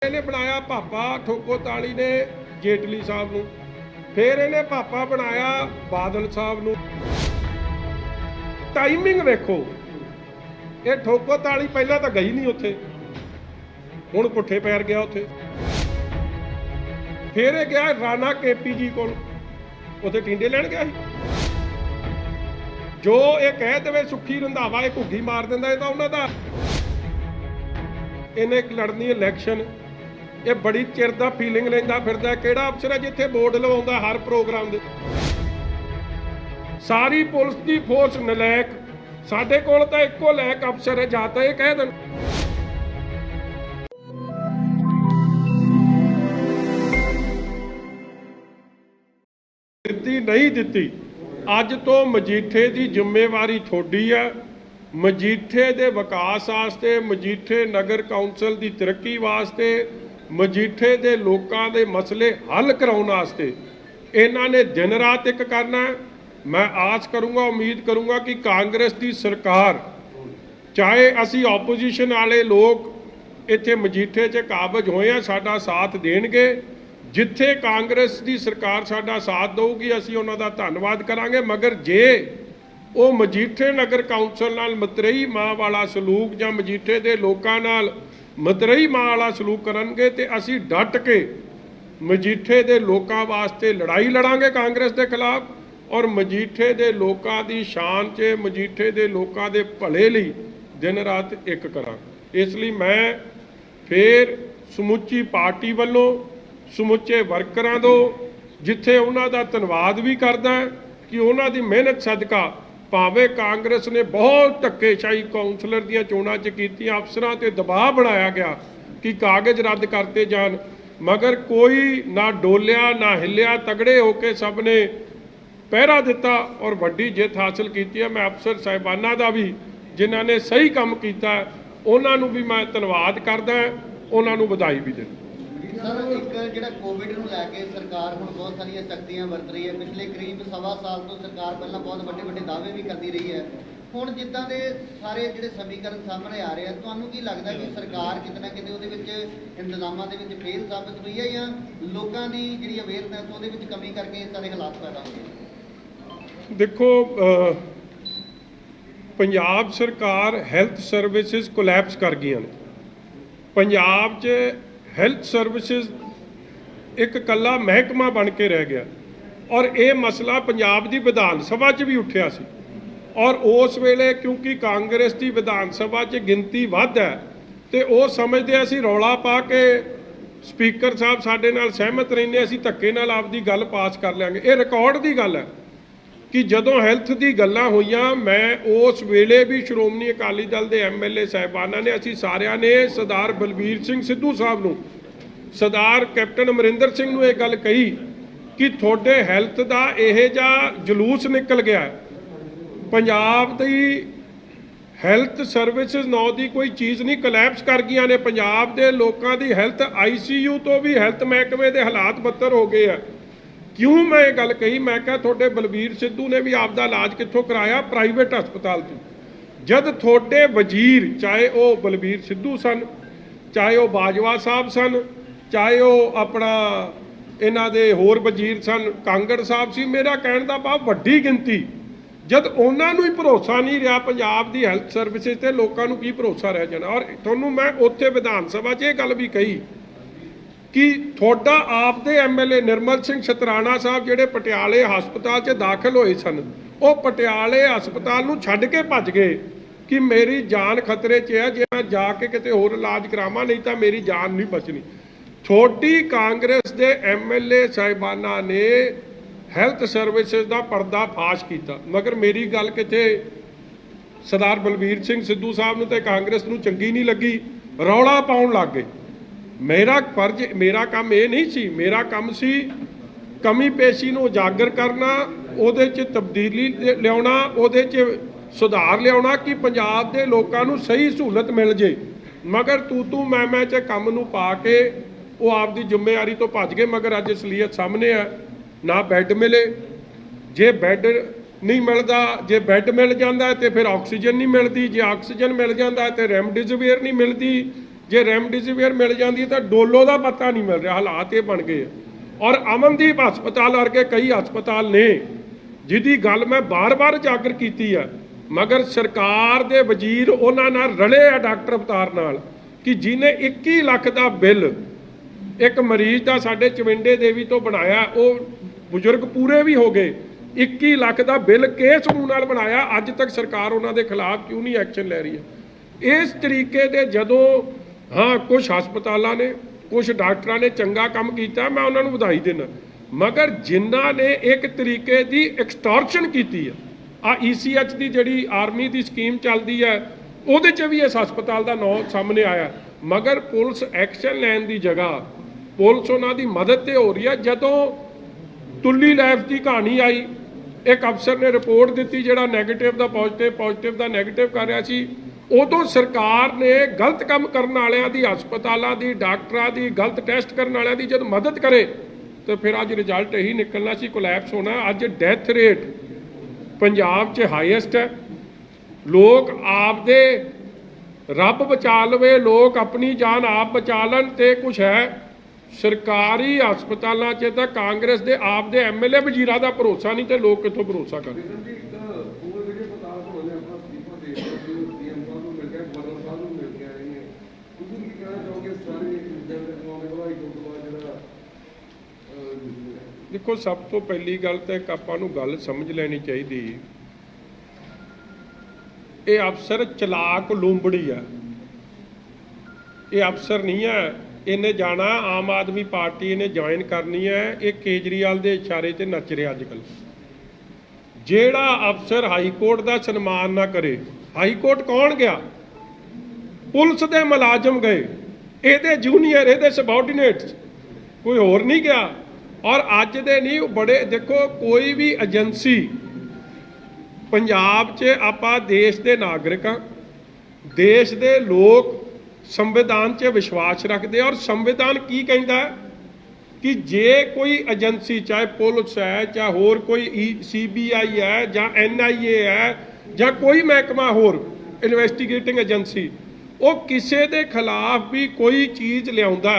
ਇਹਨੇ ਬਣਾਇਆ ਭਾਪਾ ਠੋਕੋ ਤਾਲੀ ਨੇ ਜੇਟਲੀ ਸਾਹਿਬ ਨੂੰ, ਫਿਰ ਇਹਨੇ ਭਾਪਾ ਬਣਾਇਆ ਬਾਦਲ ਸਾਹਿਬ ਨੂੰ। ਟਾਈਮਿੰਗ ਵੇਖੋ, ਇਹ ਠੋਕੋ ਤਾਲੀ ਪਹਿਲਾਂ ਤਾਂ ਗਈ ਨਹੀਂ ਉੱਥੇ, ਹੁਣ ਪੁੱਠੇ ਪੈਰ ਗਿਆ ਉੱਥੇ। ਫਿਰ ਇਹ ਗਿਆ ਰਾਣਾ ਕੇਪੀ ਜੀ ਕੋਲ, ਉੱਥੇ ਟਿੰਡੇ ਲੈਣ ਗਿਆ ਸੀ। ਜੋ ਇਹ ਕਹਿ ਦੇਵੇ ਸੁੱਖੀ ਰੰਧਾਵਾ ਇਹ ਘੁੱਗੀ ਮਾਰ ਦਿੰਦਾ, ਇਹ ਤਾਂ ਉਹਨਾਂ ਦਾ। ਇਹਨੇ ਇੱਕ ਲੜਨੀ ਇਲੈਕਸ਼ਨ, ਇਹ ਬੜੀ ਚਿਰ ਦਾ ਫੀਲਿੰਗ ਲੈਂਦਾ ਫਿਰਦਾ ਕਿਹੜਾ ਅਫਸਰ ਹੈ ਜਿੱਥੇ ਬੋਰਡ ਲਵਾਉਂਦਾ ਹਰ ਪ੍ਰੋਗਰਾਮ ਦੇ। ਸਾਰੀ ਪੁਲਿਸ ਦੀ ਫੋਰਸ ਨਲਾਇਕ, ਸਾਡੇ ਕੋਲ ਤਾਂ ਇੱਕੋ ਲਾਇਕ ਅਫਸਰ ਹੈ, ਜਾਂ ਤਾਂ ਇਹ ਕਹਿ ਦੇਣ। ਦਿੱਤੀ ਨਹੀਂ ਦਿੱਤੀ, ਅੱਜ ਤੋਂ ਮਜੀਠੇ ਦੀ ਜ਼ਿੰਮੇਵਾਰੀ ਤੁਹਾਡੀ ਹੈ। ਮਜੀਠੇ ਦੇ ਵਿਕਾਸ ਵਾਸਤੇ, ਮਜੀਠੇ ਨਗਰ ਕੌਂਸਲ ਦੀ ਤਰੱਕੀ ਵਾਸਤੇ, ਮਜੀਠੇ ਦੇ ਲੋਕਾਂ ਦੇ ਮਸਲੇ ਹੱਲ ਕਰਾਉਣ ਵਾਸਤੇ ਇਹਨਾਂ ਨੇ ਦਿਨ ਰਾਤ ਇੱਕ ਕਰਨਾ। ਮੈਂ ਆਸ ਕਰੂੰਗਾ, ਉਮੀਦ ਕਰੂੰਗਾ ਕਿ ਕਾਂਗਰਸ ਦੀ ਸਰਕਾਰ, ਚਾਹੇ ਅਸੀਂ ਆਪੋਜੀਸ਼ਨ ਵਾਲੇ ਲੋਕ ਇੱਥੇ ਮਜੀਠੇ 'ਚ ਕਾਬਜ ਹੋਏ ਆ, ਸਾਡਾ ਸਾਥ ਦੇਣਗੇ। ਜਿੱਥੇ ਕਾਂਗਰਸ ਦੀ ਸਰਕਾਰ ਸਾਡਾ ਸਾਥ ਦੇਊਗੀ ਅਸੀਂ ਉਹਨਾਂ ਦਾ ਧੰਨਵਾਦ ਕਰਾਂਗੇ। ਮਗਰ ਜੇ ਉਹ ਮਜੀਠੇ ਨਗਰ ਕੌਂਸਲ ਨਾਲ ਮਤਰੇਈ ਮਾਂ ਵਾਲਾ ਸਲੂਕ ਜਾਂ ਮਜੀਠੇ ਦੇ ਲੋਕਾਂ ਨਾਲ ਮਤਰੇਈ ਮਾਂ ਵਾਲਾ ਸਲੂਕ ਕਰਨਗੇ ਤੇ ਅਸੀਂ ਡਟ ਕੇ ਮਜੀਠੇ ਦੇ ਲੋਕਾਂ ਵਾਸਤੇ ਲੜਾਈ ਲੜਾਂਗੇ ਕਾਂਗਰਸ ਦੇ ਖਿਲਾਫ, ਔਰ ਮਜੀਠੇ ਦੇ ਲੋਕਾਂ ਦੀ ਸ਼ਾਨ 'ਚ, ਮਜੀਠੇ ਦੇ ਲੋਕਾਂ ਦੇ ਭਲੇ ਲਈ ਦਿਨ ਰਾਤ ਇੱਕ ਕਰਾਂਗੇ। ਇਸ ਲਈ ਮੈਂ ਫੇਰ ਸਮੁੱਚੀ ਪਾਰਟੀ ਵੱਲੋਂ, ਸਮੁੱਚੇ ਵਰਕਰਾਂ ਤੋਂ, ਜਿੱਥੇ ਉਹਨਾਂ ਦਾ ਧੰਨਵਾਦ ਵੀ ਕਰਦਾ ਕਿ ਉਹਨਾਂ ਦੀ ਮਿਹਨਤ ਸਦਕਾ, ਭਾਵੇਂ ਕਾਂਗਰਸ ਨੇ ਬਹੁਤ ਧੱਕੇਸ਼ਾਹੀ ਕੌਂਸਲਰ ਦੀਆਂ ਚੋਣਾਂ 'ਚ ਕੀਤੀਆਂ, ਅਫਸਰਾਂ 'ਤੇ ਦਬਾਅ ਬਣਾਇਆ ਗਿਆ ਕਿ ਕਾਗਜ਼ ਰੱਦ ਕਰਤੇ ਜਾਣ, ਮਗਰ ਕੋਈ ਨਾ ਡੋਲਿਆ ਨਾ ਹਿੱਲਿਆ, ਤਗੜੇ ਹੋ ਕੇ ਸਭ ਨੇ ਪਹਿਰਾ ਦਿੱਤਾ ਔਰ ਵੱਡੀ ਜਿੱਤ ਹਾਸਲ ਕੀਤੀ ਹੈ। ਮੈਂ ਅਫਸਰ ਸਾਹਿਬਾਨਾਂ ਦਾ ਵੀ, ਜਿਨ੍ਹਾਂ ਨੇ ਸਹੀ ਕੰਮ ਕੀਤਾ, ਉਹਨਾਂ ਨੂੰ ਵੀ ਮੈਂ ਧੰਨਵਾਦ ਕਰਦਾ, ਉਹਨਾਂ ਨੂੰ ਵਧਾਈ ਵੀ ਦਿੰਦਾ। ਸਰ, ਇੱਕ ਜਿਹੜਾ ਕੋਵਿਡ ਨੂੰ ਲੈ ਕੇ ਸਰਕਾਰ ਹੁਣ ਬਹੁਤ ਸਾਰੀਆਂ ਸ਼ਕਤੀਆਂ ਵਰਤ ਰਹੀ ਹੈ। ਪਿਛਲੇ ਕਰੀਬ ਸਵਾ ਸਾਲ ਤੋਂ ਸਰਕਾਰ ਪਹਿਲਾਂ ਬਹੁਤ ਵੱਡੇ ਦਾਅਵੇ ਵੀ ਕਰਦੀ ਰਹੀ ਹੈ। ਹੁਣ ਜਿੱਦਾਂ ਦੇ ਸਾਰੇ ਜਿਹੜੇ ਸਮੀਕਰਨ ਸਾਹਮਣੇ ਆ ਰਹੇ ਆ, ਤੁਹਾਨੂੰ ਕੀ ਲੱਗਦਾ ਕਿ ਸਰਕਾਰ ਕਿਤੇ ਨਾ ਕਿਤੇ ਉਹਦੇ ਵਿੱਚ ਇੰਤਜ਼ਾਮਾਂ ਦੇ ਵਿੱਚ ਫੇਲ ਸਾਬਿਤ ਹੋਈ ਹੈ, ਜਾਂ ਲੋਕਾਂ ਦੀ ਜਿਹੜੀ ਅਵੇਅਰਨੈਸ ਉਹਦੇ ਵਿੱਚ ਕਮੀ ਕਰਕੇ ਇਸ ਸਾਰੇ ਹਾਲਾਤ ਪੈਦਾ ਹੋਏ? ਦੇਖੋ, ਪੰਜਾਬ ਸਰਕਾਰ ਹੈਲਥ ਸਰਵਿਸਿਜ਼ ਕੋਲੈਪਸ ਕਰ ਗਈਆਂ ਨੇ। ਪੰਜਾਬ 'ਚ ਹੈਲਥ ਸਰਵਿਸਿਜ਼ ਇੱਕ ਇਕੱਲਾ ਮਹਿਕਮਾ ਬਣ ਕੇ ਰਹਿ ਗਿਆ, ਔਰ ਇਹ ਮਸਲਾ ਪੰਜਾਬ ਦੀ ਵਿਧਾਨ ਸਭਾ 'ਚ ਵੀ ਉੱਠਿਆ ਸੀ। ਔਰ ਉਸ ਵੇਲੇ ਕਿਉਂਕਿ ਕਾਂਗਰਸ ਦੀ ਵਿਧਾਨ ਸਭਾ 'ਚ ਗਿਣਤੀ ਵੱਧ ਹੈ, ਤੇ ਉਹ ਸਮਝਦੇ ਅਸੀਂ ਰੌਲਾ ਪਾ ਕੇ ਸਪੀਕਰ ਸਾਹਿਬ ਸਾਡੇ ਨਾਲ ਸਹਿਮਤ ਰਹਿੰਦੇ, ਅਸੀਂ ਧੱਕੇ ਨਾਲ ਆਪਦੀ ਗੱਲ ਪਾਸ ਕਰ ਲਿਆਂਗੇ। ਇਹ ਰਿਕਾਰਡ ਦੀ ਗੱਲ ਹੈ ਕਿ ਜਦੋਂ ਹੈਲਥ ਦੀ ਗੱਲਾਂ ਹੋਈਆਂ, ਮੈਂ ਉਸ ਵੇਲੇ ਵੀ ਸ਼੍ਰੋਮਣੀ ਅਕਾਲੀ ਦਲ ਦੇ ਐਮਐਲਏ ਸਾਹਿਬਾਨਾਂ ਨੇ, ਅਸੀਂ ਸਾਰਿਆਂ ਨੇ ਸਰਦਾਰ ਬਲਬੀਰ ਸਿੰਘ ਸਿੱਧੂ ਸਾਹਿਬ ਨੂੰ, ਸਰਦਾਰ ਕੈਪਟਨ ਅਮਰਿੰਦਰ ਸਿੰਘ ਨੂੰ ਇਹ ਗੱਲ ਕਹੀ ਕਿ ਤੁਹਾਡੇ ਹੈਲਥ ਦਾ ਇਹ ਜਿਹਾ ਜਲੂਸ ਨਿਕਲ ਗਿਆ, ਪੰਜਾਬ ਦੀ ਹੈਲਥ ਸਰਵਿਸਿਜ਼ ਨਾਂ ਦੀ ਕੋਈ ਚੀਜ਼ ਨਹੀਂ, ਕੋਲੈਪਸ ਕਰ ਗਈਆਂ ਨੇ। ਪੰਜਾਬ ਦੇ ਲੋਕਾਂ ਦੀ ਹੈਲਥ, ਆਈਸੀਯੂ ਤੋਂ ਵੀ ਹੈਲਥ ਮਹਿਕਮੇ ਦੇ ਹਾਲਾਤ ਬੱਤਰ ਹੋ ਗਏ ਆ। ਕਿਉਂ ਮੈਂ ਇਹ ਗੱਲ ਕਹੀ? ਮੈਂ ਕਿਹਾ ਤੁਹਾਡੇ ਬਲਬੀਰ ਸਿੱਧੂ ਨੇ ਵੀ ਆਪਦਾ ਇਲਾਜ ਕਿੱਥੋਂ ਕਰਾਇਆ? ਪ੍ਰਾਈਵੇਟ ਹਸਪਤਾਲ ਤੋਂ। ਜਦ ਤੁਹਾਡੇ ਵਜ਼ੀਰ, ਚਾਹੇ ਉਹ ਬਲਬੀਰ ਸਿੱਧੂ ਸਨ, ਚਾਹੇ ਉਹ ਬਾਜਵਾ ਸਾਹਿਬ ਸਨ, ਚਾਹੇ ਉਹ ਆਪਣਾ ਇਹਨਾਂ ਦੇ ਹੋਰ ਵਜ਼ੀਰ ਸਨ, ਕਾਂਗੜ ਸਾਹਿਬ ਸੀ, ਮੇਰਾ ਕਹਿਣ ਦਾ ਭਾਵ ਵੱਡੀ ਗਿਣਤੀ, ਜਦ ਉਹਨਾਂ ਨੂੰ ਹੀ ਭਰੋਸਾ ਨਹੀਂ ਰਿਹਾ ਪੰਜਾਬ ਦੀ ਹੈਲਥ ਸਰਵਿਸਿਜ਼ ਤੇ, ਲੋਕਾਂ ਨੂੰ ਕੀ ਭਰੋਸਾ ਰਹਿ ਜਾਣਾ? ਔਰ ਤੁਹਾਨੂੰ ਮੈਂ ਉੱਥੇ ਵਿਧਾਨ ਸਭਾ 'ਚ ਇਹ ਗੱਲ ਵੀ ਕਹੀ ਕਿ ਤੁਹਾਡਾ ਆਪਦੇ ਐਮਐਲਏ ਨਿਰਮਲ ਸਿੰਘ ਸ਼ਤਰਾਣਾ ਸਾਹਿਬ, ਜਿਹੜੇ ਪਟਿਆਲੇ ਹਸਪਤਾਲ 'ਚ ਦਾਖਲ ਹੋਏ ਸਨ, ਉਹ ਪਟਿਆਲੇ ਹਸਪਤਾਲ ਨੂੰ ਛੱਡ ਕੇ ਭੱਜ ਗਏ ਕਿ ਮੇਰੀ ਜਾਨ ਖਤਰੇ 'ਚ ਹੈ, ਜੇ ਮੈਂ ਜਾ ਕੇ ਕਿਤੇ ਹੋਰ ਇਲਾਜ ਕਰਾਵਾਂ, ਨਹੀਂ ਤਾਂ ਮੇਰੀ ਜਾਨ ਨਹੀਂ ਬਚਣੀ। ਛੋਟੀ ਕਾਂਗਰਸ ਦੇ ਐਮਐਲਏ ਸਾਹਿਬਾਨਾਂ ਨੇ ਹੈਲਥ ਸਰਵਿਸਿਜ਼ ਦਾ ਪਰਦਾ ਫਾਸ਼ ਕੀਤਾ, ਮਗਰ ਮੇਰੀ ਗੱਲ ਕਿਤੇ ਸਰਦਾਰ ਬਲਬੀਰ ਸਿੰਘ ਸਿੱਧੂ ਸਾਹਿਬ ਨੂੰ ਤੇ ਕਾਂਗਰਸ ਨੂੰ ਚੰਗੀ ਨਹੀਂ ਲੱਗੀ, ਰੌਲਾ ਪਾਉਣ ਲੱਗ ਗਏ। ਮੇਰਾ ਫਰਜ਼, ਮੇਰਾ ਕੰਮ ਇਹ ਨਹੀਂ ਸੀ, ਮੇਰਾ ਕੰਮ ਸੀ ਕਮੀ ਪੇਸ਼ੀ ਨੂੰ ਉਜਾਗਰ ਕਰਨਾ, ਉਹਦੇ 'ਚ ਤਬਦੀਲੀ ਲਿਆਉਣਾ, ਉਹਦੇ 'ਚ ਸੁਧਾਰ ਲਿਆਉਣਾ ਕਿ ਪੰਜਾਬ ਦੇ ਲੋਕਾਂ ਨੂੰ ਸਹੀ ਸਹੂਲਤ ਮਿਲ ਜੇ। ਮਗਰ ਤੂੰ ਮੈਂ 'ਚ ਕੰਮ ਨੂੰ ਪਾ ਕੇ ਉਹ ਆਪਦੀ ਜ਼ਿੰਮੇਵਾਰੀ ਤੋਂ ਭੱਜ ਗਏ। ਮਗਰ ਅੱਜ ਅਸਲੀਅਤ ਸਾਹਮਣੇ ਆ, ਨਾ ਬੈੱਡ ਮਿਲੇ, ਜੇ ਬੈੱਡ ਨਹੀਂ ਮਿਲਦਾ, ਜੇ ਬੈੱਡ ਮਿਲ ਜਾਂਦਾ ਤੇ ਫਿਰ ਆਕਸੀਜਨ ਨਹੀਂ ਮਿਲਦੀ, ਜੇ ਆਕਸੀਜਨ ਮਿਲ ਜਾਂਦਾ ਤੇ ਰੈਮਡੇਸਿਵਿਰ ਨਹੀਂ ਮਿਲਦੀ, ਜੇ ਰੈਮਡਿਸਿਵਿਰ ਮਿਲ ਜਾਂਦੀ ਹੈ ਤਾਂ ਡੋਲੋ ਦਾ ਪਤਾ ਨਹੀਂ ਮਿਲ ਰਿਹਾ। ਹਾਲਾਤ ਇਹ ਬਣ ਗਏ ਆ। ਔਰ ਅਮਨਦੀਪ ਹਸਪਤਾਲ ਵਰਗੇ ਕਈ ਹਸਪਤਾਲ ਨੇ ਜਿਹਦੀ ਗੱਲ ਮੈਂ ਬਾਰ-ਬਾਰ ਉਜਾਗਰ ਕੀਤੀ ਆ, ਮਗਰ ਸਰਕਾਰ ਦੇ ਵਜ਼ੀਰ ਉਹਨਾਂ ਨਾਲ ਰਲੇ ਆ ਡਾਕਟਰ ਅਵਤਾਰ ਨਾਲ ਕਿ ਜਿਹਨੇ 21 ਲੱਖ ਦਾ ਬਿੱਲ ਇੱਕ ਮਰੀਜ਼ ਦਾ ਸਾਡੇ ਚਵਿੰਡੇ ਦੇਵੀ ਤੋਂ ਬਣਾਇਆ, ਉਹ ਬਜ਼ੁਰਗ ਪੂਰੇ ਵੀ ਹੋ ਗਏ, 21 ਲੱਖ ਦਾ ਬਿੱਲ ਕਿਸ ਮੂੰਹ ਨਾਲ ਬਣਾਇਆ, ਅੱਜ ਤੱਕ ਸਰਕਾਰ ਉਹਨਾਂ ਦੇ ਖਿਲਾਫ ਕਿਉਂ ਨਹੀਂ ਐਕਸ਼ਨ ਲੈ ਰਹੀ ਹੈ। ਇਸ ਤਰੀਕੇ ਦੇ ਜਦੋਂ ਹਾਂ ਕੁਝ ਹਸਪਤਾਲਾਂ ਨੇ ਕੁਝ ਡਾਕਟਰਾਂ ਨੇ ਚੰਗਾ ਕੰਮ ਕੀਤਾ, ਮੈਂ ਉਹਨਾਂ ਨੂੰ ਵਧਾਈ ਦਿੰਦਾ, ਮਗਰ ਜਿਨ੍ਹਾਂ ਨੇ ਇੱਕ ਤਰੀਕੇ ਦੀ ਐਕਸਟੋਰਸ਼ਨ ਕੀਤੀ ਆ ECH ਦੀ ਜਿਹੜੀ ਆਰਮੀ ਦੀ ਸਕੀਮ ਚੱਲਦੀ ਹੈ ਉਹਦੇ 'ਚ ਵੀ ਇਸ ਹਸਪਤਾਲ ਦਾ ਨਾਂ ਸਾਹਮਣੇ ਆਇਆ, ਮਗਰ ਪੁਲਿਸ ਐਕਸ਼ਨ ਲੈਣ ਦੀ ਜਗ੍ਹਾ ਪੁਲਿਸ ਉਹਨਾਂ ਦੀ ਮਦਦ ਤੇ ਹੋ ਰਹੀ ਹੈ। ਜਦੋਂ ਤੁੱਲੀ ਲੈਬ ਦੀ ਕਹਾਣੀ ਆਈ, ਇੱਕ ਅਫਸਰ ਨੇ ਰਿਪੋਰਟ ਦਿੱਤੀ ਜਿਹੜਾ ਨੈਗੇਟਿਵ ਦਾ ਪੋਜ਼ਿਟਿਵ ਦਾ ਨੈਗੇਟਿਵ ਕਰ ਰਿਹਾ ਸੀ, ਉਦੋਂ ਸਰਕਾਰ ਨੇ ਗਲਤ ਕੰਮ ਕਰਨ ਵਾਲਿਆਂ ਦੀ, ਹਸਪਤਾਲਾਂ ਦੀ, ਡਾਕਟਰਾਂ ਦੀ, ਗਲਤ ਟੈਸਟ ਕਰਨ ਵਾਲਿਆਂ ਦੀ ਜਦ ਮਦਦ ਕਰੇ ਤਾਂ ਫਿਰ ਅੱਜ ਰਿਜ਼ਲਟ ਇਹੀ ਨਿਕਲਣਾ ਸੀ, ਕੋਲੈਪਸ ਹੋਣਾ। ਅੱਜ ਡੈਥ ਰੇਟ ਪੰਜਾਬ 'ਚ ਹਾਈਐਸਟ ਹੈ। ਲੋਕ ਆਪਦੇ ਰੱਬ ਬਚਾ ਲਵੇ, ਲੋਕ ਆਪਣੀ ਜਾਨ ਆਪ ਬਚਾ ਲੈਣ ਤੇ ਕੁਛ ਹੈ। ਸਰਕਾਰੀ ਹਸਪਤਾਲਾਂ 'ਚ ਤਾਂ ਕਾਂਗਰਸ ਦੇ ਆਪ ਦੇ MLA ਵਜ਼ੀਰਾਂ ਦਾ ਭਰੋਸਾ ਨਹੀਂ ਤੇ ਲੋਕ ਕਿੱਥੋਂ ਭਰੋਸਾ ਕਰਨ। ਦੇਖੋ, ਸਭ ਤੋਂ ਪਹਿਲੀ ਗੱਲ ਤਾਂ ਇੱਕ ਆਪਾਂ ਨੂੰ ਗੱਲ ਸਮਝ ਲੈਣੀ ਚਾਹੀਦੀ, ਇਹ ਅਫਸਰ ਚਲਾਕ ਲੂੰਬੜੀ ਆ। ਇਹ ਅਫਸਰ ਨਹੀਂ ਹੈ ਇਹਨੇ ਜਾਣਾ ਆਮ ਆਦਮੀ ਪਾਰਟੀ ਇਹਨੇ ਜੁਆਇਨ ਕਰਨੀ ਹੈ। ਇਹ ਕੇਜਰੀਵਾਲ ਦੇ ਇਸ਼ਾਰੇ ਤੇ ਨੱਚ ਰਿਹਾ ਅੱਜ ਕੱਲ੍ਹ। ਜਿਹੜਾ ਅਫਸਰ ਹਾਈ ਕੋਰਟ ਦਾ ਸਨਮਾਨ ਨਾ ਕਰੇ, ਹਾਈ ਕੋਰਟ ਕੌਣ ਗਿਆ? ਪੁਲਿਸ ਦੇ ਮੁਲਾਜ਼ਮ ਗਏ, ਇਹਦੇ ਜੂਨੀਅਰ, ਇਹਦੇ ਸਬਆਰਡੀਨੇਟਸ, ਕੋਈ ਹੋਰ ਨਹੀਂ ਗਿਆ। ਔਰ ਅੱਜ ਦੇ ਨਹੀਂ ਬੜੇ, ਦੇਖੋ ਕੋਈ ਵੀ ਏਜੰਸੀ ਪੰਜਾਬ 'ਚ, ਆਪਾਂ ਦੇਸ਼ ਦੇ ਨਾਗਰਿਕ ਹਾਂ, ਦੇਸ਼ ਦੇ ਲੋਕ ਸੰਵਿਧਾਨ 'ਚ ਵਿਸ਼ਵਾਸ ਰੱਖਦੇ। ਔਰ ਸੰਵਿਧਾਨ ਕੀ ਕਹਿੰਦਾ ਕਿ ਜੇ ਕੋਈ ਏਜੰਸੀ, ਚਾਹੇ ਪੁਲਿਸ ਹੈ, ਚਾਹੇ ਹੋਰ ਕੋਈ CBI ਹੈ ਜਾਂ NIA ਹੈ ਜਾਂ ਕੋਈ ਮਹਿਕਮਾ ਹੋਰ ਇਨਵੈਸਟੀਗੇਟਿੰਗ ਏਜੰਸੀ, ਉਹ ਕਿਸੇ ਦੇ ਖਿਲਾਫ ਵੀ ਕੋਈ ਚੀਜ਼ ਲਿਆਉਂਦਾ,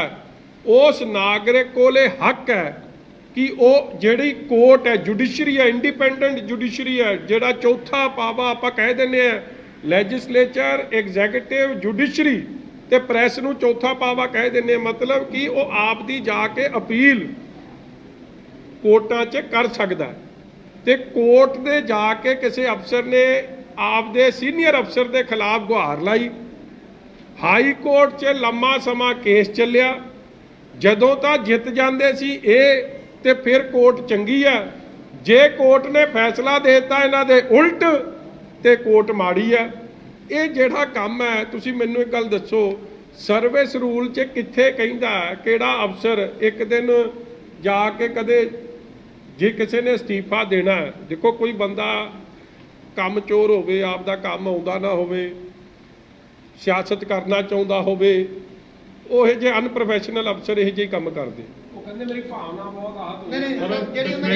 ਉਸ ਨਾਗਰਿਕ ਕੋਲੇ ਹੱਕ ਹੈ ਕਿ ਉਹ ਜਿਹੜੀ ਕੋਰਟ ਹੈ, ਜੁਡੀਸ਼ਰੀ ਹੈ, ਇੰਡੀਪੈਂਡੈਂਟ ਜੁਡੀਸ਼ਰੀ ਹੈ, ਜਿਹੜਾ ਚੌਥਾ ਪਾਵਾ ਆਪਾਂ ਕਹਿ ਦਿੰਦੇ ਆ, ਲੈਜਿਸਲੇਚਰ, ਐਗਜ਼ੈਕਟਿਵ, ਜੁਡੀਸ਼ਰੀ ਤੇ ਪ੍ਰੈਸ ਨੂੰ ਚੌਥਾ ਪਾਵਾ ਕਹਿ ਦਿੰਦੇ ਆ, ਮਤਲਬ ਕਿ ਉਹ ਆਪ ਦੀ ਜਾ ਕੇ ਅਪੀਲ ਕੋਰਟਾਂ 'ਚ ਕਰ ਸਕਦਾ। ਤੇ ਕੋਰਟ ਦੇ ਜਾ ਕੇ ਕਿਸੇ ਅਫਸਰ ਨੇ ਆਪਦੇ ਸੀਨੀਅਰ ਅਫਸਰ ਦੇ ਖਿਲਾਫ ਗੁਹਾਰ ਲਾਈ, ਹਾਈ ਕੋਰਟ 'ਚ ਲੰਮਾ ਸਮਾਂ ਕੇਸ ਚੱਲਿਆ, ਜਦੋਂ ਤਾਂ ਜਿੱਤ ਜਾਂਦੇ ਸੀ ਇਹ ਤੇ ਫਿਰ ਕੋਰਟ ਚੰਗੀ ਆ, ਜੇ ਕੋਰਟ ਨੇ ਫੈਸਲਾ ਦੇ ਦਿੱਤਾ ਇਹਨਾਂ ਦੇ ਉਲਟ ਤੇ ਕੋਰਟ ਮਾੜੀ ਆ। ਇਹ ਜਿਹੜਾ ਕੰਮ ਹੈ, ਤੁਸੀਂ ਮੈਨੂੰ ਇੱਕ ਗੱਲ ਦੱਸੋ, ਸਰਵਿਸ ਰੂਲ 'ਚ ਕਿੱਥੇ ਕਹਿੰਦਾ ਕਿਹੜਾ ਅਫਸਰ ਇੱਕ ਦਿਨ ਜਾ ਕੇ ਕਦੇ ਜੇ ਕਿਸੇ ਨੇ ਅਸਤੀਫਾ ਦੇਣਾ, ਦੇਖੋ ਕੋਈ ਬੰਦਾ ਕੰਮ ਚੋਰ ਹੋਵੇ, ਆਪ ਦਾ ਕੰਮ ਆਉਂਦਾ ਨਾ ਹੋਵੇ, ਸਿਆਸਤ ਕਰਨਾ ਚਾਹੁੰਦਾ ਹੋਵੇ, ਉਹ ਜਿਹੇ ਅਨਪ੍ਰੋਫੈਸ਼ਨਲ ਅਫਸਰ ਇਹ ਜਿਹੇ ਕੰਮ ਕਰਦੇ। ਉਹ ਕਹਿੰਦੇ ਮੇਰੀ ਭਾਵਨਾ ਬਹੁਤ ਆਹਤ ਹੋਈ। ਨਹੀਂ, ਜਿਹੜੀ ਉਹਨਾਂ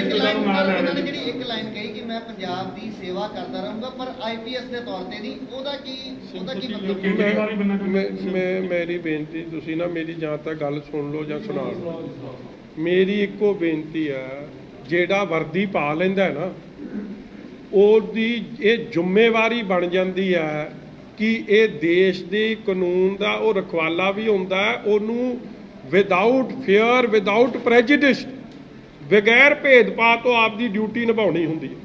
ਨੇ ਜਿਹੜੀ ਇੱਕ ਲਾਈਨ ਕਹੀ ਕਿ ਮੈਂ ਪੰਜਾਬ ਦੀ ਸੇਵਾ ਕਰਦਾ ਰਹੂੰਗਾ, ਪਰ IPS ਦੇ ਤੌਰ ਤੇ ਨਹੀਂ, ਉਹਦਾ ਕੀ ਮਤਲਬ? ਮੇਰੀ ਬੇਨਤੀ, ਤੁਸੀਂ ਨਾ ਮੇਰੀ ਜਾਂ ਤਾਂ ਗੱਲ ਸੁਣ ਲਓ ਜਾਂ ਸੁਣਾ ਲਓ। ਮੇਰੀ ਇੱਕੋ ਬੇਨਤੀ ਹੈ, ਜਿਹੜਾ ਵਰਦੀ ਪਾ ਲੈਂਦਾ ਹੈ ਨਾ, ਉਹਦੀ ਇਹ ਜ਼ਿੰਮੇਵਾਰੀ ਬਣ ਜਾਂਦੀ ਹੈ ਕਿ ਇਹ ਦੇਸ਼ ਦੇ ਕਾਨੂੰਨ ਦਾ ਉਹ ਰਖਵਾਲਾ ਵੀ ਹੁੰਦਾ, ਉਹਨੂੰ ਵਿਦਆਊਟ ਫੇਅਰ, ਵਿਦਆਊਟ ਪ੍ਰੈਜੁਡਿਸ, ਬਗੈਰ ਭੇਦਭਾਵ ਤੋਂ ਆਪਦੀ ਡਿਊਟੀ ਨਿਭਾਉਣੀ ਹੁੰਦੀ ਹੈ।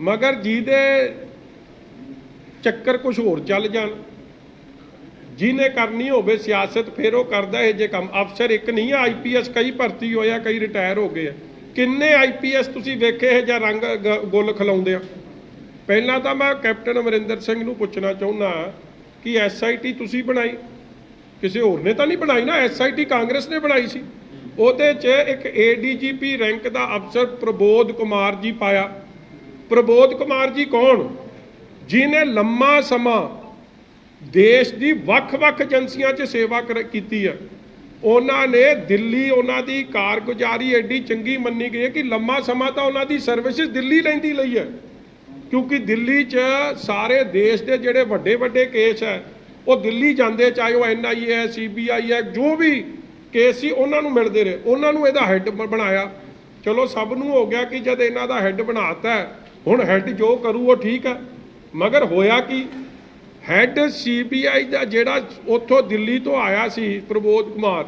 ਮਗਰ ਜਿਹਦੇ ਚੱਕਰ ਕੁਝ ਹੋਰ ਚੱਲ ਜਾਣ, ਜਿਹਨੇ ਕਰਨੀ ਹੋਵੇ ਸਿਆਸਤ, ਫਿਰ ਉਹ ਕਰਦਾ ਇਹ ਜੇ ਕੰਮ। ਅਫਸਰ ਇੱਕ ਨਹੀਂ ਆ, IPS ਕਈ ਭਰਤੀ ਹੋਇਆ, ਕਈ ਰਿਟਾਇਰ ਹੋ ਗਏ ਆ। ਕਿੰਨੇ IPS ਤੁਸੀਂ ਵੇਖੇ ਇਹ ਜਾਂ ਰੰਗ ਗੁੱਲ ਖਿਲਾਉਂਦੇ ਆ। ਪਹਿਲਾਂ ਤਾਂ ਮੈਂ ਕੈਪਟਨ ਅਮਰਿੰਦਰ ਸਿੰਘ ਨੂੰ ਪੁੱਛਣਾ ਚਾਹੁੰਦਾ ਕਿ SIT ਤੁਸੀਂ ਬਣਾਈ, ਕਿਸੇ ਹੋਰ ਨੇ ਤਾਂ ਨਹੀਂ ਬਣਾਈ ਨਾ, SIT ਕਾਂਗਰਸ ਨੇ ਬਣਾਈ ਸੀ। ਉਹਦੇ 'ਚ ਇੱਕ ADGP ਰੈਂਕ ਦਾ ਅਫਸਰ ਪ੍ਰਬੋਧ ਕੁਮਾਰ ਜੀ ਪਾਇਆ। ਪ੍ਰਬੋਧ ਕੁਮਾਰ ਜੀ ਕੌਣ? ਜਿਹਨੇ ਲੰਮਾ ਸਮਾਂ ਦੇਸ਼ ਦੀ ਵੱਖ-ਵੱਖ ਏਜੰਸੀਆਂ 'ਚ ਸੇਵਾ ਕੀਤੀ ਹੈ। ਉਹਨਾਂ ਨੇ ਦਿੱਲੀ, ਉਹਨਾਂ ਦੀ ਕਾਰਗੁਜ਼ਾਰੀ ਐਡੀ ਚੰਗੀ ਮੰਨੀ ਗਈ ਹੈ ਕਿ ਲੰਮਾ ਸਮਾਂ ਤਾਂ ਉਹਨਾਂ ਦੀ ਸਰਵਿਸਿਜ਼ ਦਿੱਲੀ ਲੈਂਦੀ ਲਈ ਹੈ, ਕਿਉਂਕਿ ਦਿੱਲੀ 'ਚ ਸਾਰੇ ਦੇਸ਼ ਦੇ ਜਿਹੜੇ ਵੱਡੇ ਵੱਡੇ ਕੇਸ ਹੈ ਉਹ ਦਿੱਲੀ ਜਾਂਦੇ, ਚਾਹੇ ਉਹ NIA ਹੈ, CBI ਹੈ, ਜੋ ਵੀ ਕੇਸ ਸੀ ਉਹਨਾਂ ਨੂੰ ਮਿਲਦੇ ਰਹੇ, ਉਹਨਾਂ ਨੂੰ ਇਹਦਾ ਹੈੱਡ ਬਣਾਇਆ। ਚਲੋ ਸਭ ਨੂੰ ਹੋ ਗਿਆ ਕਿ ਜਦ ਇਹਨਾਂ ਦਾ ਹੈੱਡ ਬਣਾਤਾ ਹੁਣ ਹੈੱਡ ਜੋ ਕਰੂ ਉਹ ਠੀਕ ਹੈ। ਮਗਰ ਹੋਇਆ ਕੀ, ਹੈੱਡ CBI ਦਾ ਜਿਹੜਾ ਉੱਥੋਂ ਦਿੱਲੀ ਤੋਂ ਆਇਆ ਸੀ ਪ੍ਰਬੋਧ ਕੁਮਾਰ,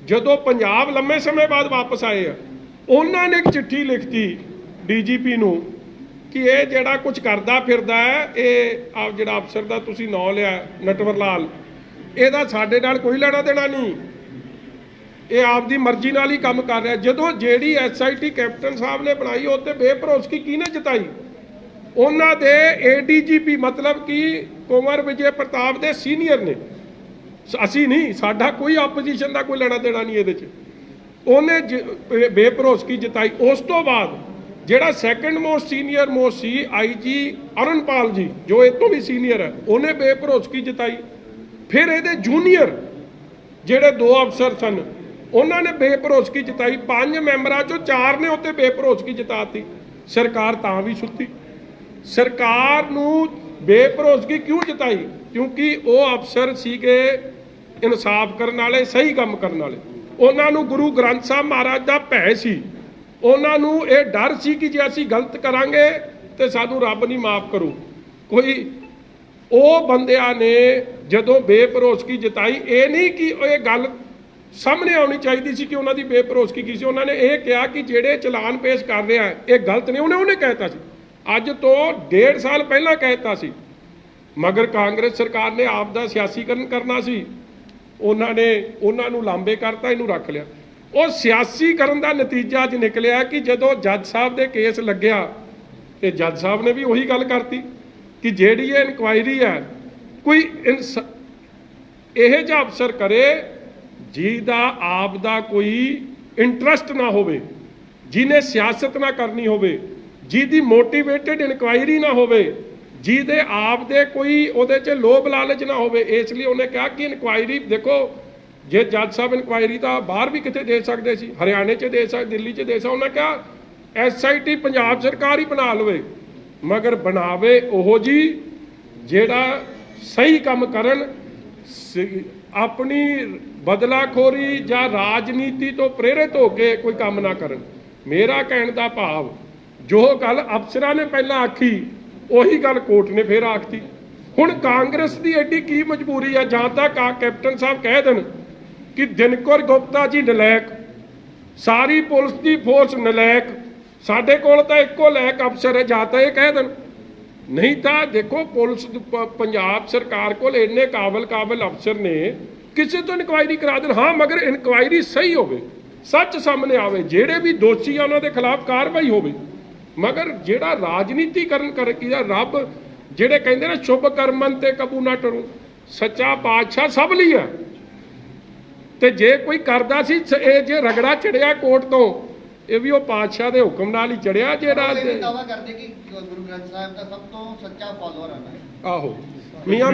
ਜਦੋਂ ਪੰਜਾਬ ਲੰਮੇ ਸਮੇਂ ਬਾਅਦ ਵਾਪਸ ਆਏ ਆ, ਉਹਨਾਂ ਨੇ ਇੱਕ ਚਿੱਠੀ ਲਿਖਤੀ DGP ਨੂੰ ਕਿ ਇਹ ਜਿਹੜਾ ਕੁਝ ਕਰਦਾ ਫਿਰਦਾ ਹੈ, ਇਹ ਆਪ ਜਿਹੜਾ ਅਫਸਰ ਦਾ ਤੁਸੀਂ ਨਾਂ ਲਿਆ ਨਟਵਰ ਲਾਲ, ਇਹਦਾ ਸਾਡੇ ਨਾਲ ਕੋਈ ਲੈਣਾ ਦੇਣਾ ਨਹੀਂ, ਇਹ ਆਪਦੀ ਮਰਜ਼ੀ ਨਾਲ ਹੀ ਕੰਮ ਕਰ ਰਿਹਾ। ਜਦੋਂ ਜਿਹੜੀ SIT ਕੈਪਟਨ ਸਾਹਿਬ ਨੇ ਬਣਾਈ ਉਹ ਤੇ ਬੇਭਰੋਸਗੀ ਕਿਹਨੇ ਜਿਤਾਈ? ਉਹਨਾਂ ਦੇ ADGP ਮਤਲਬ ਕਿ ਕੁੰਵਰ ਵਿਜੇ ਪ੍ਰਤਾਪ ਦੇ ਸੀਨੀਅਰ ਨੇ, ਅਸੀਂ ਨਹੀਂ, ਸਾਡਾ ਕੋਈ ਆਪੋਜੀਸ਼ਨ ਦਾ ਕੋਈ ਲੈਣਾ ਦੇਣਾ ਨਹੀਂ ਇਹਦੇ 'ਚ। ਉਹਨੇ ਬੇਭਰੋਸਗੀ ਜਿਤਾਈ। ਉਸ ਤੋਂ ਬਾਅਦ ਜਿਹੜਾ ਸੈਕੰਡ ਮੋਸਟ ਸੀਨੀਅਰ ਮੋਸਟ ਸੀ IG ਅਰੁਣਪਾਲ ਜੀ, ਜੋ ਇਹ ਤੋਂ ਵੀ ਸੀਨੀਅਰ ਹੈ, ਉਹਨੇ ਬੇਭਰੋਸਗੀ ਜਿਤਾਈ। ਫਿਰ ਇਹਦੇ ਜੂਨੀਅਰ ਜਿਹੜੇ 2 ਅਫਸਰ ਸਨ ਉਹਨਾਂ ਨੇ ਬੇਭਰੋਸਗੀ ਜਿਤਾਈ। 5 ਮੈਂਬਰਾਂ ਚੋਂ 4 ਨੇ ਉੱਤੇ ਬੇਭਰੋਸਗੀ ਜਿਤਾਤੀ। ਸਰਕਾਰ ਤਾਂ ਵੀ ਸੁੱਤੀ। ਸਰਕਾਰ ਨੂੰ ਬੇਭਰੋਸਗੀ ਕਿਉਂ ਜਿਤਾਈ? ਕਿਉਂਕਿ ਉਹ ਅਫਸਰ ਸੀਗੇ ਇਨਸਾਫ ਕਰਨ ਵਾਲੇ, ਸਹੀ ਕੰਮ ਕਰਨ ਵਾਲੇ। ਉਹਨਾਂ ਨੂੰ ਗੁਰੂ ਗ੍ਰੰਥ ਸਾਹਿਬ ਮਹਾਰਾਜ ਦਾ ਭੈ ਸੀ। ਉਹਨਾਂ ਨੂੰ ਇਹ ਡਰ ਸੀ ਕਿ ਜੇ ਅਸੀਂ ਗਲਤ ਕਰਾਂਗੇ ਤੇ ਸਾਨੂੰ ਰੱਬ ਨਹੀਂ ਮਾਫ ਕਰੂ ਕੋਈ। ਉਹ ਬੰਦਿਆਂ ਨੇ ਜਦੋਂ ਬੇਭਰੋਸਗੀ ਜਿਤਾਈ, ਇਹ ਨਹੀਂ ਕਿ ਇਹ ਗੱਲ ਸਾਹਮਣੇ ਆਉਣੀ ਚਾਹੀਦੀ ਸੀ ਕਿ ਉਹਨਾਂ ਦੀ ਬੇਭਰੋਸਗੀ ਕੀ ਸੀ। ਉਹਨਾਂ ਨੇ ਇਹ ਕਿਹਾ ਕਿ ਜਿਹੜੇ ਚਲਾਨ ਪੇਸ਼ ਕਰ ਰਿਹਾ ਇਹ ਗਲਤ ਨੇ। ਉਹਨੇ ਕਹਿਤਾ ਸੀ, ਅੱਜ ਤੋਂ 1.5 ਸਾਲ ਪਹਿਲਾਂ ਕਹਿਤਾ ਸੀ। ਮਗਰ ਕਾਂਗਰਸ ਸਰਕਾਰ ਨੇ ਆਪ ਦਾ ਸਿਆਸੀਕਰਨ ਕਰਨਾ ਸੀ, ਉਹਨਾਂ ਨੂੰ ਲਾਂਬੇ ਕਰਤਾ, ਇਹਨੂੰ ਰੱਖ ਲਿਆ। ਉਹ ਸਿਆਸੀਕਰਨ ਦਾ ਨਤੀਜਾ ਅੱਜ ਨਿਕਲਿਆ ਕਿ ਜਦੋਂ ਜੱਜ ਸਾਹਿਬ ਦੇ ਕੇਸ ਲੱਗਿਆ ਤੇ ਜੱਜ ਸਾਹਿਬ ਨੇ ਵੀ ਉਹੀ ਗੱਲ ਕਰਤੀ ਕਿ ਜਿਹੜੀ ਇਹ ਇਨਕੁਆਇਰੀ ਹੈ ਕੋਈ ਇਹ ਜਿਹਾ ਅਫਸਰ ਕਰੇ ਜਿਹਦਾ ਆਪ ਦਾ ਕੋਈ ਇੰਟਰਸਟ ਨਾ ਹੋਵੇ, ਜਿਹਨੇ ਸਿਆਸਤ ਨਾ ਕਰਨੀ ਹੋਵੇ, ਜਿਹਦੀ ਮੋਟੀਵੇਟਡ ਇਨਕੁਆਇਰੀ ਨਾ ਹੋਵੇ, ਜਿਹਦੇ ਆਪ ਦੇ ਕੋਈ ਉਹਦੇ 'ਚ ਲੋਭ ਲਾਲਚ ਨਾ ਹੋਵੇ। ਇਸ ਲਈ ਉਹਨੇ ਕਿਹਾ ਕਿ ਇਨਕੁਆਇਰੀ ਦੇਖੋ, ਜੇ ਜੱਜ ਸਾਹਿਬ ਇਨਕੁਆਇਰੀ ਤਾਂ ਬਾਹਰ ਵੀ ਕਿਤੇ ਦੇ ਸਕਦੇ ਸੀ, ਹਰਿਆਣੇ 'ਚ ਦੇ ਸਕਦੇ, ਦਿੱਲੀ 'ਚ ਦੇ ਸਕਦੇ। ਉਹਨੇ ਕਿਹਾ SIT ਪੰਜਾਬ ਸਰਕਾਰ ਹੀ ਬਣਾ ਲਵੇ, ਮਗਰ ਬਣਾਵੇ ਉਹੋ ਜੀ ਜਿਹੜਾ ਸਹੀ ਕੰਮ ਕਰਨ, ਆਪਣੀ ਬਦਲਾਖੋਰੀ ਜਾਂ ਰਾਜਨੀਤੀ ਤੋਂ ਪ੍ਰੇਰਿਤ ਹੋ ਕੇ ਕੋਈ ਕੰਮ ਨਾ ਕਰਨ। ਮੇਰਾ ਕਹਿਣ ਦਾ ਭਾਵ, ਜੋ ਗੱਲ ਅਫਸਰਾਂ ਨੇ ਪਹਿਲਾਂ ਆਖੀ ਉਹੀ ਗੱਲ ਕੋਰਟ ਨੇ ਫਿਰ ਆਖਤੀ। ਹੁਣ ਕਾਂਗਰਸ ਦੀ ਐਡੀ ਕੀ ਮਜਬੂਰੀ ਹੈ? ਜਾਂ ਤਾਂ ਕੈਪਟਨ ਸਾਹਿਬ ਕਹਿ ਦੇਣ ਕਿ ਦਿਨਕਰ ਗੁਪਤਾ ਜੀ ਨਲਾਇਕ, ਸਾਰੀ ਪੁਲਿਸ ਦੀ ਫੋਰਸ ਨਲਾਇਕ, ਸਾਡੇ ਕੋਲ ਤਾਂ ਇੱਕੋ ਲਾਇਕ ਅਫਸਰ ਹੈ, ਜਾਂ ਤਾਂ ਇਹ ਕਹਿ ਦੇਣ। ਨਹੀਂ ਤਾਂ ਦੇਖੋ ਪੁਲਿਸ ਪੰਜਾਬ ਸਰਕਾਰ ਕੋਲ ਇੰਨੇ ਕਾਬਲ ਅਫਸਰ ਨੇ, ਕਿਸੇ ਤੋਂ ਇਨਕੁਆਇਰੀ ਕਰਾ ਦੇਣ। ਹਾਂ, ਮਗਰ ਇਨਕੁਆਇਰੀ ਸਹੀ ਹੋਵੇ, ਸੱਚ ਸਾਹਮਣੇ ਆਵੇ, ਜਿਹੜੇ ਵੀ ਦੋਸ਼ੀ ਆ ਉਹਨਾਂ ਦੇ ਖਿਲਾਫ ਕਾਰਵਾਈ ਹੋਵੇ। ਮਗਰ ਜਿਹੜਾ ਰਾਜਨੀਤੀਕਰਨ ਕਿਹਦਾ, ਰੱਬ ਜਿਹੜੇ ਕਹਿੰਦੇ ਨੇ ਸ਼ੁਭ ਕਰਮਨ ਤੇ ਕਬੂ ਨਾ ਟਰੂ, ਸੱਚਾ ਪਾਤਸ਼ਾਹ ਸਭ ਲਈ ਆ। ਤੇ ਜੇ ਕੋਈ ਕਰਦਾ ਸੀ ਇਹ ਜੇ ਰਗੜਾ ਚੜਿਆ ਕੋਰਟ ਤੋਂ, ਇਹ ਵੀ ਉਹ ਪਾਤਸ਼ਾਹ ਦੇ ਹੁਕਮ ਨਾਲ ਹੀ ਚੜਿਆ। ਜਿਹੜਾ ਦਾਵਾ ਕਰਦੇ ਕਿ ਗੁਰੂ ਗ੍ਰੰਥ ਸਾਹਿਬ ਦਾ ਸਭ ਤੋਂ ਸੱਚਾ ਫਾਲੋਅਰ ਹੈ। ਆਹੋ, ਮੀਆਂ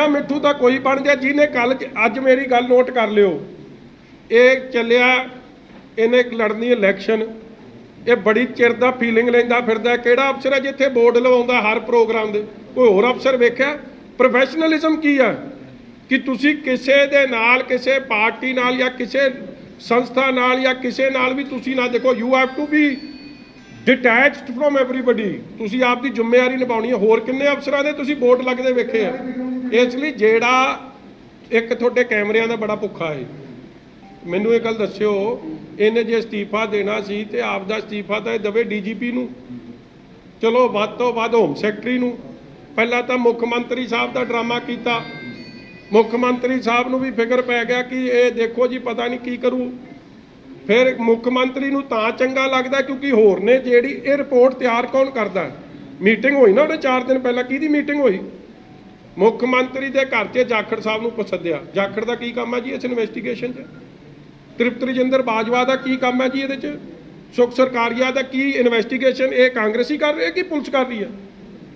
ਮਿੱਠੂ ਤਾਂ ਕੋਈ ਬਣ ਜਾ। ਜਿਹਨੇ ਕੱਲ ਅੱਜ ਮੇਰੀ ਗੱਲ ਨੋਟ ਕਰ ਲਿਓ, ਇਹ ਚੱਲਿਆ, ਇਹਨੇ ਲੜਨੀ ਇਲੈਕਸ਼ਨ, ਇਹ ਬੜੀ ਚਿਰ ਦਾ ਫੀਲਿੰਗ ਲੈਂਦਾ ਫਿਰਦਾ। ਕਿਹੜਾ ਅਫਸਰ ਹੈ ਜਿੱਥੇ ਬੋਰਡ ਲਵਾਉਂਦਾ ਹਰ ਪ੍ਰੋਗਰਾਮ ਦੇ? ਕੋਈ ਹੋਰ ਅਫਸਰ ਵੇਖਿਆ? ਪ੍ਰੋਫੈਸ਼ਨਲਿਜ਼ਮ ਕੀ ਹੈ ਕਿ ਤੁਸੀਂ ਕਿਸੇ ਦੇ ਨਾਲ, ਕਿਸੇ ਪਾਰਟੀ ਨਾਲ ਜਾਂ ਕਿਸੇ ਸੰਸਥਾ ਨਾਲ ਜਾਂ ਕਿਸੇ ਨਾਲ ਵੀ ਤੁਸੀਂ ਨਾ ਦੇਖੋ। You have to be detached from everybody. ਤੁਸੀਂ ਆਪ ਦੀ ਜ਼ਿੰਮੇਵਾਰੀ ਨਿਭਾਉਣੀ ਹੈ। ਹੋਰ ਕਿੰਨੇ ਅਫਸਰਾਂ ਦੇ ਤੁਸੀਂ ਬੋਰਡ ਲੱਗਦੇ ਵੇਖੇ ਆ? ਇਸ ਲਈ ਜਿਹੜਾ ਇੱਕ ਤੁਹਾਡੇ ਕੈਮਰਿਆਂ ਦਾ ਬੜਾ ਭੁੱਖਾ ਹੈ, ਮੈਨੂੰ ਇਹ ਗੱਲ ਦੱਸਿਓ, ਇਹਨੇ ਜੇ ਅਸਤੀਫਾ ਦੇਣਾ ਸੀ ਤੇ ਆਪ ਦਾ ਅਸਤੀਫਾ ਤਾਂ ਇਹ ਦੇਵੇ DGP ਨੂੰ, ਚਲੋ ਵੱਧ ਤੋਂ ਵੱਧ ਹੋਮ ਸੈਕਟਰੀ ਨੂੰ। ਪਹਿਲਾਂ ਤਾਂ ਮੁੱਖ ਮੰਤਰੀ ਸਾਹਿਬ ਦਾ ਡਰਾਮਾ ਕੀਤਾ, ਮੁੱਖ ਮੰਤਰੀ ਸਾਹਿਬ ਨੂੰ ਵੀ ਫਿਕਰ ਪੈ ਗਿਆ ਕਿ ਇਹ ਦੇਖੋ ਜੀ ਪਤਾ ਨਹੀਂ ਕੀ ਕਰੂ। ਫਿਰ ਮੁੱਖ ਮੰਤਰੀ ਨੂੰ ਤਾਂ ਚੰਗਾ ਲੱਗਦਾ ਕਿਉਂਕਿ ਹੋਰ ਨੇ ਜਿਹੜੀ ਇਹ ਰਿਪੋਰਟ ਤਿਆਰ ਕੌਣ ਕਰਦਾ? ਮੀਟਿੰਗ ਹੋਈ ਨਾ ਉਹਦੇ 4 ਦਿਨ ਪਹਿਲਾਂ, ਕਿਹਦੀ ਮੀਟਿੰਗ ਹੋਈ? ਮੁੱਖ ਮੰਤਰੀ ਦੇ ਘਰ 'ਚ ਜਾਖੜ ਸਾਹਿਬ ਨੂੰ ਸੱਦਿਆ। ਜਾਖੜ ਦਾ ਕੀ ਕੰਮ ਹੈ ਜੀ ਇਸ ਇਨਵੈਸਟੀਗੇਸ਼ਨ 'ਚ? ਤ੍ਰਿਪਤ ਰਜਿੰਦਰ ਬਾਜਵਾ ਦਾ ਕੀ ਕੰਮ ਹੈ ਜੀ ਇਹਦੇ 'ਚ? ਸੁਖ ਸਰਕਾਰੀਆ ਦਾ ਕੀ ਇਨਵੈਸਟੀਗੇਸ਼ਨ ਇਹ ਕਾਂਗਰਸੀ ਕਰ ਰਹੀ ਹੈ ਕਿ ਪੁਲਿਸ ਕਰ ਰਹੀ ਹੈ?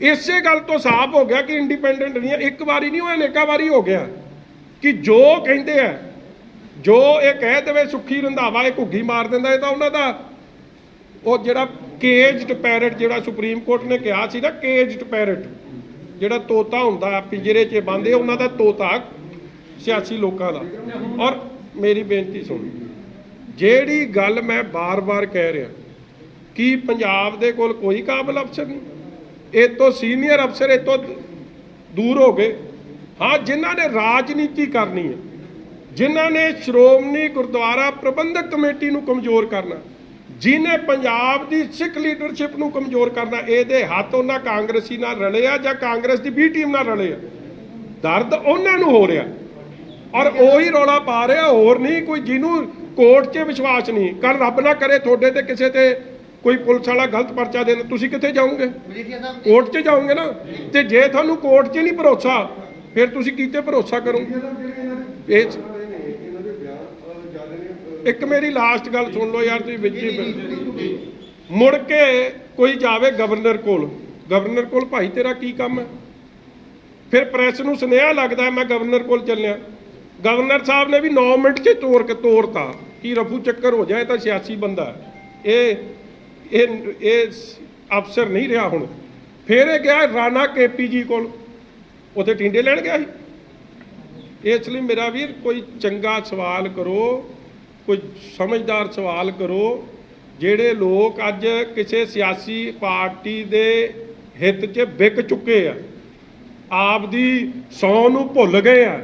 ਇਸੇ ਗੱਲ ਤੋਂ ਸਾਫ਼ ਹੋ ਗਿਆ ਕਿ ਇੰਡੀਪੈਂਡੈਂਟ ਨਹੀਂ ਹੈ। ਇੱਕ ਵਾਰੀ ਨਹੀਂ ਹੋਇਆ, ਅਨੇਕਾਂ ਵਾਰੀ ਹੋ ਗਿਆ ਕਿ ਜੋ ਕਹਿੰਦੇ ਆ, ਜੋ ਇਹ ਕਹਿ ਦੇਵੇ ਸੁੱਖੀ ਰੰਧਾਵਾ ਇਹ ਘੁੱਗੀ ਮਾਰ ਦਿੰਦਾ। ਇਹ ਤਾਂ ਉਹਨਾਂ ਦਾ ਉਹ ਜਿਹੜਾ ਕੇਜਡ ਪੈਰਟ, ਜਿਹੜਾ ਸੁਪਰੀਮ ਕੋਰਟ ਨੇ ਕਿਹਾ ਸੀ ਨਾ ਕੇਜਡ ਪੈਰਟ, ਜਿਹੜਾ ਤੋਤਾ ਹੁੰਦਾ ਪਿੰਜਰੇ 'ਚ ਬੰਦ ਹੈ ਉਹਨਾਂ ਦਾ ਤੋਤਾ ਸਿਆਸੀ ਲੋਕਾਂ ਦਾ। ਔਰ ਮੇਰੀ ਬੇਨਤੀ ਸੁਣ, ਜਿਹੜੀ ਗੱਲ ਮੈਂ ਬਾਰ-ਬਾਰ ਕਹਿ ਰਿਹਾ ਕਿ ਪੰਜਾਬ ਦੇ ਕੋਲ ਕੋਈ ਕਾਬਲ ਅਫਸਰ ਨਹੀਂ, ਇਹ ਤੋਂ ਸੀਨੀਅਰ ਅਫਸਰ ਇਹ ਤੋਂ ਦੂਰ ਹੋ ਗਏ। ਹਾਂ, ਜਿਨ੍ਹਾਂ ਨੇ ਰਾਜਨੀਤੀ ਕਰਨੀ ਹੈ, ਜਿਨ੍ਹਾਂ ਨੇ ਸ਼੍ਰੋਮਣੀ ਗੁਰਦੁਆਰਾ ਪ੍ਰਬੰਧਕ ਕਮੇਟੀ ਨੂੰ ਕਮਜ਼ੋਰ ਕਰਨਾ, ਜਿਹਨੇ ਪੰਜਾਬ ਦੀ ਸਿੱਖ ਲੀਡਰਸ਼ਿਪ ਨੂੰ ਕਮਜ਼ੋਰ ਕਰਨਾ, ਇਹਦੇ ਹੱਥ ਉਹਨਾਂ ਕਾਂਗਰਸੀ ਨਾਲ ਰਲੇ ਆ ਜਾਂ ਕਾਂਗਰਸ ਦੀ ਬੀ ਟੀਮ ਨਾਲ ਰਲੇ ਆ। ਦਰਦ ਉਹਨਾਂ ਨੂੰ ਹੋ ਰਿਹਾ ਔਰ ਉਹੀ ਰੌਲਾ ਪਾ ਰਿਹਾ, ਹੋਰ ਨਹੀਂ ਕੋਈ। ਜਿਹਨੂੰ ਕੋਰਟ 'ਚ ਵਿਸ਼ਵਾਸ ਨਹੀਂ, ਕੱਲ ਰੱਬ ਨਾ ਕਰੇ ਤੁਹਾਡੇ ਤੇ ਕਿਸੇ ਤੇ ਕੋਈ ਪੁਲਿਸ ਵਾਲਾ ਗਲਤ ਪਰਚਾ ਦੇਣ, ਤੁਸੀਂ ਕਿੱਥੇ ਜਾਓਗੇ? ਮਜੀਠੀਆ ਸਾਹਿਬ, ਕੋਰਟ 'ਚ ਜਾਓਗੇ ਨਾ। ਤੇ ਜੇ ਤੁਹਾਨੂੰ ਕੋਰਟ 'ਚ ਨਹੀਂ ਭਰੋਸਾ, ਫਿਰ ਤੁਸੀਂ ਕਿਤੇ ਭਰੋਸਾ ਕਰੋਗੇ? ਇਹ ਇੱਕ ਮੇਰੀ ਲਾਸਟ ਗੱਲ ਸੁਣ ਲਓ ਯਾਰ, ਤੁਸੀਂ ਵਿੱਚ ਹੀ ਮੁੜ ਕੇ ਕੋਈ ਜਾਵੇ ਗਵਰਨਰ ਕੋਲ, ਗਵਰਨਰ ਕੋਲ ਭਾਈ ਤੇਰਾ ਕੀ ਕੰਮ ਹੈ? ਫਿਰ ਪ੍ਰੈਸ ਨੂੰ ਸੁਨੇਹਾ ਲੱਗਦਾ ਮੈਂ ਗਵਰਨਰ ਕੋਲ ਚੱਲਿਆ। ਗਵਰਨਰ ਸਾਹਿਬ ਨੇ ਵੀ 9 ਮਿੰਟ 'ਚ ਤੋੜਤਾ ਕਿ ਰਫੂ ਚੱਕਰ ਹੋ ਜਾਏ ਤਾਂ ਸਿਆਸੀ ਬੰਦਾ ਹੈ। ਇਹ ਅਫਸਰ ਨਹੀਂ ਰਿਹਾ ਹੁਣ। ਫਿਰ ਇਹ ਗਿਆ ਰਾਣਾ KP ਜੀ ਕੋਲ, ਉੱਥੇ ਟਿੰਡੇ ਲੈਣ ਗਿਆ ਸੀ। ਇਸ ਲਈ ਮੇਰਾ ਵੀਰ ਕੋਈ ਚੰਗਾ ਸਵਾਲ ਕਰੋ, ਕੋਈ ਸਮਝਦਾਰ ਸਵਾਲ ਕਰੋ। ਜਿਹੜੇ ਲੋਕ ਅੱਜ ਕਿਸੇ ਸਿਆਸੀ ਪਾਰਟੀ ਦੇ ਹਿੱਤ 'ਚ ਵਿਕ ਚੁੱਕੇ ਆ, ਆਪ ਦੀ ਸੌ ਨੂੰ ਭੁੱਲ ਗਏ ਆ,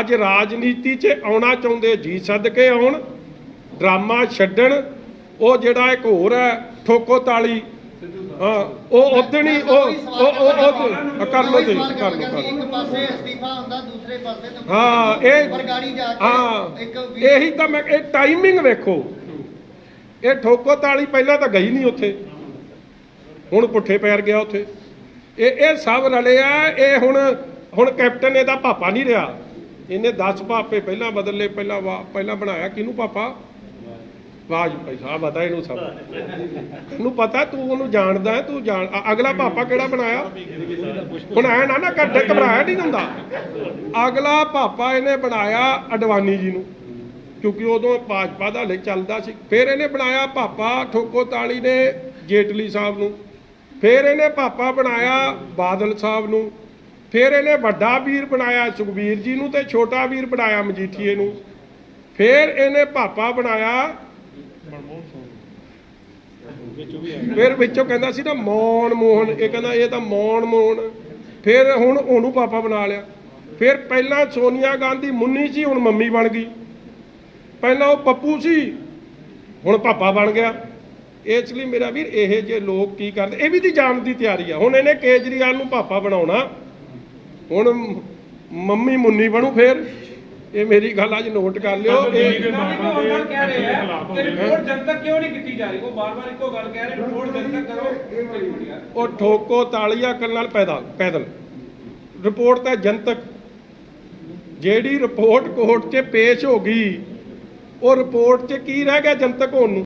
ਅੱਜ ਰਾਜਨੀਤੀ 'ਚ ਆਉਣਾ ਚਾਹੁੰਦੇ, ਜੀ ਸਦਕੇ ਆਉਣ, ਡਰਾਮਾ ਛੱਡਣ। ਉਹ ਜਿਹੜਾ ਇੱਕ ਹੋਰ ਹੈ ਠੋਕੋ ਤਾਲੀ, ਹਾਂ, ਉਹ ਉਦਣ ਹੀ ਕਰ ਲਓ ਜੀ, ਕਰ ਲਓ। ਇੱਕ ਪਾਸੇ ਅਸਤੀਫਾ ਹੁੰਦਾ, ਦੂਸਰੇ ਪਾਸੇ ਹਾਂ, ਇਹ ਬਰਗਾੜੀ ਜਾ ਕੇ ਹਾਂ, ਇਹੀ ਤਾਂ ਮੈਂ, ਇਹ ਟਾਈਮਿੰਗ ਵੇਖੋ। ਇਹ ਠੋਕੋ ਤਾਲੀ ਪਹਿਲਾਂ ਤਾਂ ਗਈ ਨਹੀਂ ਉੱਥੇ, ਹੁਣ ਪੁੱਠੇ ਪੈਰ ਗਿਆ ਉੱਥੇ। ਇਹ ਸਭ ਰਲੇ ਆ। ਇਹ ਹੁਣ ਕੈਪਟਨ ਇਹਦਾ ਪਾਪਾ ਨਹੀਂ ਰਿਹਾ, ਇਹਨੇ 10 ਪਾਪੇ ਪਹਿਲਾਂ ਬਦਲ ਲਏ। ਪਹਿਲਾਂ ਬਣਾਇਆ ਕਿਹਨੂੰ ਪਾਪਾ? ਵਾਜਪਾਈ ਸਾਹਿਬ ਪਤਾ ਇਹਨੂੰ ਸਭ, ਤੈਨੂੰ ਪਤਾ, ਤੂੰ ਉਹਨੂੰ ਜਾਣਦਾ, ਤੂੰ ਜਾਣ। ਅਗਲਾ ਪਾਪਾ ਕਿਹੜਾ ਬਣਾਇਆ? ਹੁਣ ਐ ਨਾ ਘਬਰਾਇਆ ਨਹੀਂ ਹੁੰਦਾ। ਅਗਲਾ ਪਾਪਾ ਇਹਨੇ ਬਣਾਇਆ ਅਡਵਾਨੀ ਜੀ ਨੂੰ, ਕਿਉਂਕਿ ਉਦੋਂ ਭਾਜਪਾ ਦਾ ਹਲੇ ਚੱਲਦਾ ਸੀ। ਫਿਰ ਇਹਨੇ ਬਣਾਇਆ ਪਾਪਾ ਠੋਕੋ ਤਾਲੀ ਨੇ ਜੇਟਲੀ ਸਾਹਿਬ ਨੂੰ। ਫਿਰ ਇਹਨੇ ਪਾਪਾ ਬਣਾਇਆ ਬਾਦਲ ਸਾਹਿਬ ਨੂੰ। ਫਿਰ ਇਹਨੇ ਵੱਡਾ ਵੀਰ ਬਣਾਇਆ ਸੁਖਬੀਰ ਜੀ ਨੂੰ ਤੇ ਛੋਟਾ ਵੀਰ ਬਣਾਇਆ ਮਜੀਠੀਏ ਨੂੰ। ਫਿਰ ਇਹਨੇ ਪਾਪਾ ਬਣਾਇਆ, ਫਿਰ ਵਿੱਚੋਂ ਕਹਿੰਦਾ ਸੀ ਨਾ ਮੌਨ ਮੋਹਨ, ਇਹ ਕਹਿੰਦਾ ਇਹ ਤਾਂ ਮੌਨ ਮੋਹਨ। ਫਿਰ ਹੁਣ ਉਹਨੂੰ ਪਾਪਾ ਬਣਾ ਲਿਆ। ਫਿਰ ਪਹਿਲਾਂ ਸੋਨੀਆ ਗਾਂਧੀ ਮੁੰਨੀ ਸੀ, ਹੁਣ ਮੰਮੀ ਬਣ ਗਈ। ਪਹਿਲਾਂ ਉਹ ਪੱਪੂ ਸੀ, ਹੁਣ ਪਾਪਾ ਬਣ ਗਿਆ। ਇਸ ਲਈ ਮੇਰਾ ਵੀਰ ਇਹ ਜੇ ਲੋਕ ਕੀ ਕਰਦੇ, ਇਹ ਵੀ ਦੀ ਜਾਣ ਦੀ ਤਿਆਰੀ ਆ। ਹੁਣ ਇਹਨੇ ਕੇਜਰੀਵਾਲ ਨੂੰ ਪਾਪਾ ਬਣਾਉਣਾ, ਹੁਣ ਮੰਮੀ ਮੁੰਨੀ ਬਣੂ। ਫਿਰ ਇਹ ਮੇਰੀ ਗੱਲ ਅੱਜ ਨੋਟ ਕਰ ਲਿਓ। ਕਹਿ ਰਹੇ ਆ ਕਿ ਰਿਪੋਰਟ ਜਨਤਕ ਕਿਉਂ ਨਹੀਂ ਕੀਤੀ ਜਾ ਰਹੀ? ਉਹ ਬਾਰ-ਬਾਰ ਇੱਕੋ ਗੱਲ ਕਹਿ ਰਹੇ, ਰਿਪੋਰਟ ਜਨਤਕ ਕਰੋ। ਉਹ ਠੋਕੋ ਤਾਲੀਆ ਕਰਨ ਨਾਲ ਪੈਦਲ ਰਿਪੋਰਟ ਤਾਂ ਜਨਤਕ। ਜਿਹੜੀ ਰਿਪੋਰਟ ਕੋਰਟ 'ਚ ਪੇਸ਼ ਹੋ ਗਈ, ਉਹ ਰਿਪੋਰਟ 'ਚ ਕੀ ਰਹਿ ਗਿਆ ਜਨਤਕ ਹੋਣ ਨੂੰ?